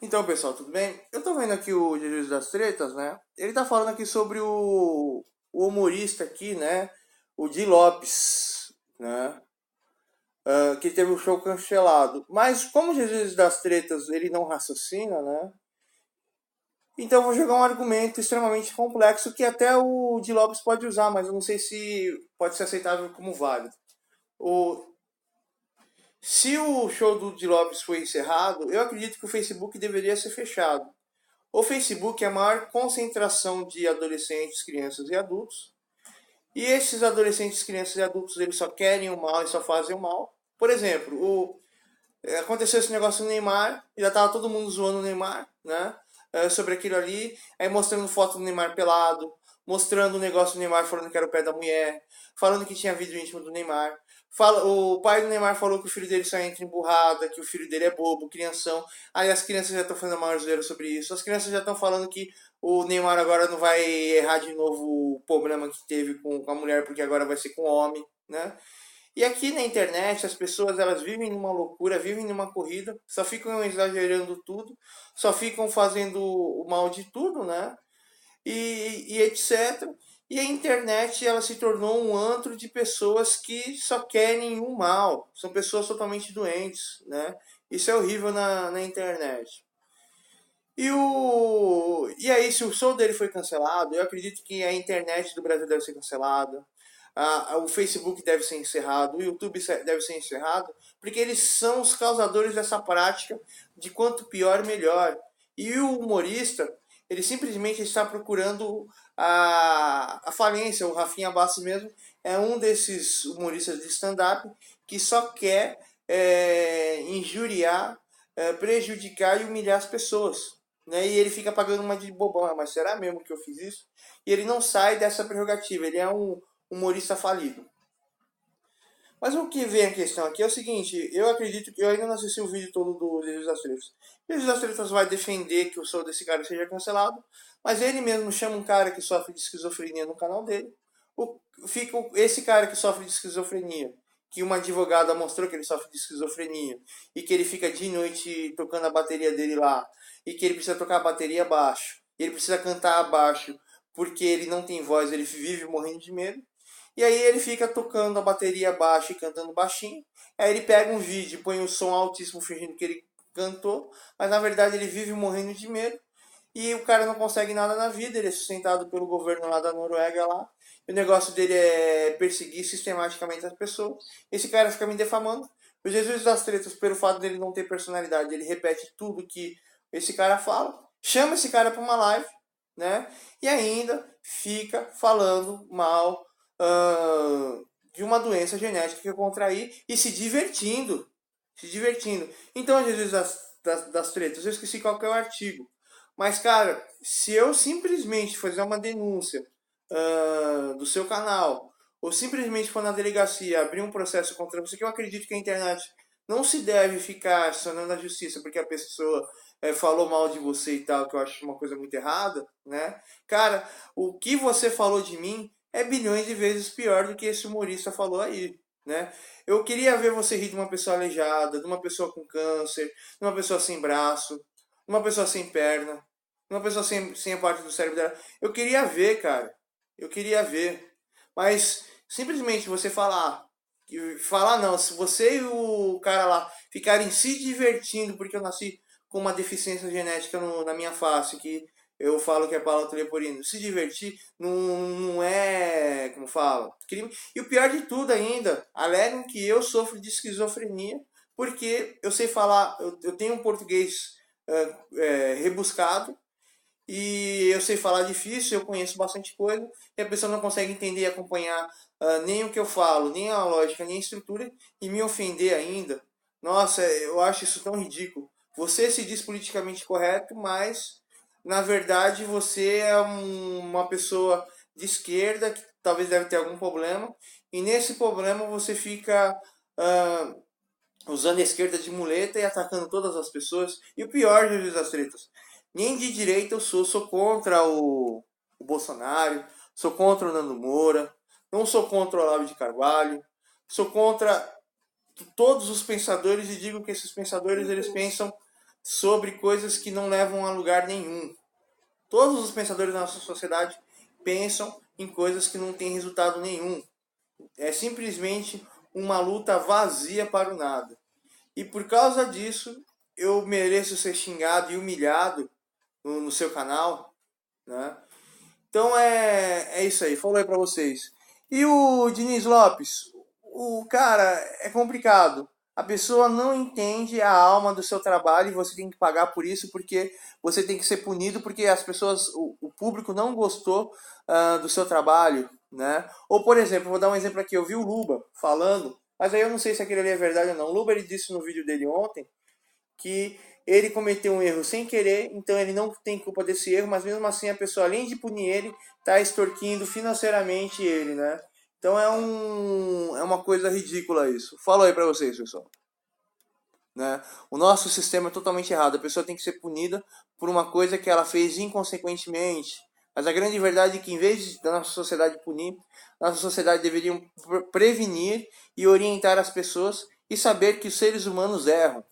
Então, pessoal, tudo bem? Eu tô vendo aqui o Jesus das Tretas, né? Ele tá falando aqui sobre o humorista aqui, né? O Di Lopes, né? Que teve o show cancelado. Mas como o Jesus das Tretas ele não raciocina, né? Então eu vou jogar um argumento extremamente complexo que até o Di Lopes pode usar, mas eu não sei se pode ser aceitável como válido. O, Se o show do Di Lopes foi encerrado, eu acredito que o Facebook deveria ser fechado. O Facebook é a maior concentração de adolescentes, crianças e adultos. E esses adolescentes, crianças e adultos, eles só querem o mal e só fazem o mal. Por exemplo, aconteceu esse negócio do Neymar, e já tava todo mundo zoando o Neymar, né? Sobre aquilo ali, aí mostrando foto do Neymar pelado, mostrando o negócio do Neymar falando que era o pé da mulher, falando que tinha vídeo íntimo do Neymar. O pai do Neymar falou que o filho dele só entra em burrada, que o filho dele é bobo, crianção. Aí as crianças já estão fazendo a maior zoeira sobre isso. As crianças já estão falando que o Neymar agora não vai errar de novo o problema que teve com a mulher, porque agora vai ser com o homem, né? E aqui na internet as pessoas elas vivem numa loucura, vivem numa corrida, só ficam exagerando tudo, só ficam fazendo o mal de tudo, né? E etc. E a internet ela se tornou um antro de pessoas que só querem o mal, são pessoas totalmente doentes, né? Isso é horrível na internet. E aí, se o show dele foi cancelado, eu acredito que a internet do Brasil deve ser cancelada, o Facebook deve ser encerrado, o YouTube deve ser encerrado, porque eles são os causadores dessa prática de quanto pior, melhor. E o humorista, ele simplesmente está procurando a falência. O Rafinha Bastos mesmo é um desses humoristas de stand-up que só quer injuriar, prejudicar e humilhar as pessoas, né? E ele fica pagando uma de bobão. "Ah, mas será mesmo que eu fiz isso?" E ele não sai dessa prerrogativa. Ele é um humorista falido. Mas o que vem a questão aqui é o seguinte: eu acredito que eu ainda não assisti o vídeo todo do Jesus das Tretas. Jesus das Tretas vai defender que o show desse cara seja cancelado, mas ele mesmo chama um cara que sofre de esquizofrenia no canal dele. Esse cara que sofre de esquizofrenia, que uma advogada mostrou que ele sofre de esquizofrenia e que ele fica de noite tocando a bateria dele lá e que ele precisa tocar a bateria abaixo, ele precisa cantar abaixo porque ele não tem voz, ele vive morrendo de medo. E aí ele fica tocando a bateria baixa e cantando baixinho. Aí ele pega um vídeo e põe o som altíssimo fingindo que ele cantou, mas na verdade ele vive morrendo de medo. E o cara não consegue nada na vida, ele é sustentado pelo governo lá da Noruega lá. E o negócio dele é perseguir sistematicamente as pessoas. Esse cara fica me defamando. O Jesus das Tretas, pelo fato dele não ter personalidade, ele repete tudo que esse cara fala. Chama esse cara para uma live, né? E ainda fica falando mal de uma doença genética que eu contraí e se divertindo. Se divertindo. Então, Jesus das Tretas, eu esqueci qual que é o artigo. Mas, cara, se eu simplesmente fazer uma denúncia do seu canal, ou simplesmente for na delegacia abrir um processo contra você, que eu acredito que a internet não se deve ficar acionando a justiça porque a pessoa falou mal de você e tal, que eu acho uma coisa muito errada, né? Cara, o que você falou de mim é bilhões de vezes pior do que esse humorista falou aí, né? Eu queria ver você rir de uma pessoa aleijada, de uma pessoa com câncer, de uma pessoa sem braço, de uma pessoa sem perna, de uma pessoa sem a parte do cérebro dela. Eu queria ver, cara. Eu queria ver. Mas simplesmente você falar não, se você e o cara lá ficarem se divertindo porque eu nasci com uma deficiência genética na minha face, que eu falo que é palato-leporino, se divertir não é, como fala, crime. E o pior de tudo ainda, alegam que eu sofro de esquizofrenia porque eu sei falar, eu tenho um português rebuscado e eu sei falar difícil, eu conheço bastante coisa, e a pessoa não consegue entender e acompanhar nem o que eu falo, nem a lógica, nem a estrutura, e me ofender ainda. Nossa, eu acho isso tão ridículo. Você se diz politicamente correto, mas na verdade você é uma pessoa de esquerda que talvez deve ter algum problema, e nesse problema você fica usando a esquerda de muleta e atacando todas as pessoas. E o pior, Jesus das Tretas, nem de direita eu sou contra o Bolsonaro, sou contra o Nando Moura, não sou contra o Olavo de Carvalho, sou contra todos os pensadores e digo que esses pensadores eles pensam sobre coisas que não levam a lugar nenhum. Todos os pensadores da nossa sociedade pensam em coisas que não têm resultado nenhum. É simplesmente uma luta vazia para o nada. E por causa disso, eu mereço ser xingado e humilhado no seu canal, né? Então é isso aí, falei para vocês. E o Diniz Lopes, o cara é complicado. A pessoa não entende a alma do seu trabalho e você tem que pagar por isso porque você tem que ser punido porque as pessoas, o público não gostou do seu trabalho, né? Ou por exemplo, vou dar um exemplo aqui, eu vi o Luba falando, mas aí eu não sei se aquele ali é verdade ou não. O Luba ele disse no vídeo dele ontem que ele cometeu um erro sem querer, então ele não tem culpa desse erro, mas mesmo assim a pessoa, além de punir ele, está extorquindo financeiramente ele, né? Então é uma coisa ridícula isso. Falo aí para vocês, pessoal. Né? O nosso sistema é totalmente errado. A pessoa tem que ser punida por uma coisa que ela fez inconsequentemente. Mas a grande verdade é que, em vez da nossa sociedade punir, nossa sociedade deveria prevenir e orientar as pessoas e saber que os seres humanos erram.